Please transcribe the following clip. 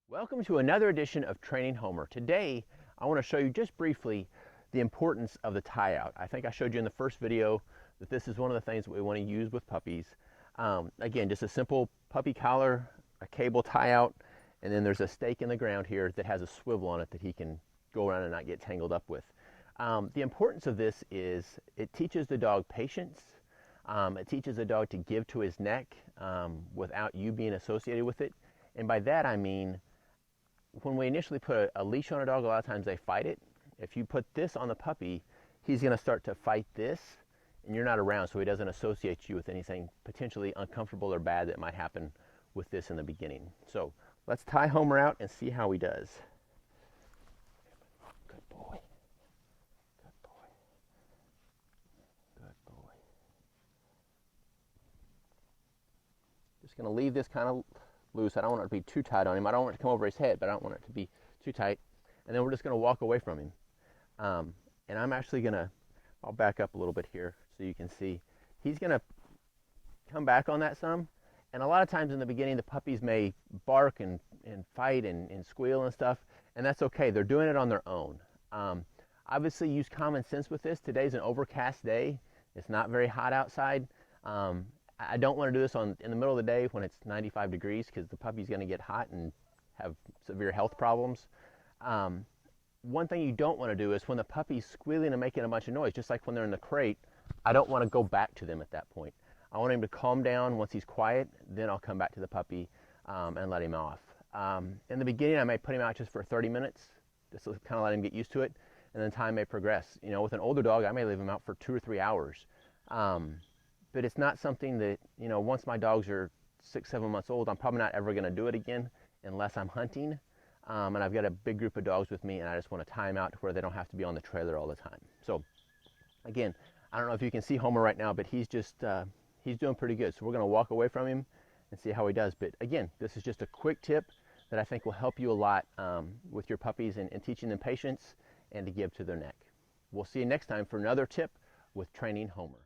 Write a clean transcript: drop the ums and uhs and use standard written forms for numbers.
Welcome to another edition of Training Homer. Today, I want to show you just briefly the importance of the tie out. I think I showed you in the first video that this is one of the things that we want to use with puppies. Again, just a simple puppy collar, a cable tie out, and then there's a stake in the ground here that has a swivel on it that he can go around and not get tangled up with. The importance of this is it teaches the dog patience. It teaches the dog to give to his neck without you being associated with it. And by that I mean, when we initially put a leash on a dog, a lot of times they fight it. If you put this on the puppy, he's going to start to fight this, and you're not around, so he doesn't associate you with anything potentially uncomfortable or bad that might happen with this in the beginning. So let's tie Homer out and see how he does. Good boy. Good boy. Good boy. Just going to leave this kind of loose. I don't want it to be too tight on him. I don't want it to come over his head, but I don't want it to be too tight. And then we're just going to walk away from him. And I'm actually going to, I'll back up a little bit here so you can see. He's going to come back on that some. And a lot of times in the beginning, the puppies may bark and fight and squeal and stuff. And that's okay. They're doing it on their own. Obviously, use common sense with this. Today's an overcast day. It's not very hot outside. I don't want to do this in the middle of the day when it's 95 degrees because the puppy's going to get hot and have severe health problems. One thing you don't want to do is when the puppy's squealing and making a bunch of noise, just like when they're in the crate, I don't want to go back to them at that point. I want him to calm down. Once he's quiet, then I'll come back to the puppy and let him off. In the beginning, I may put him out just for 30 minutes, just to kind of let him get used to it, and then time may progress. You know, with an older dog, I may leave him out for 2 or 3 hours. But it's not something that, you know, once my dogs are 6, 7 months old, I'm probably not ever going to do it again unless I'm hunting. And I've got a big group of dogs with me, and I just want to tie them out to where they don't have to be on the trailer all the time. So, again, I don't know if you can see Homer right now, but he's just, he's doing pretty good. So we're going to walk away from him and see how he does. But again, this is just a quick tip that I think will help you a lot with your puppies and teaching them patience and to give to their neck. We'll see you next time for another tip with Training Homer.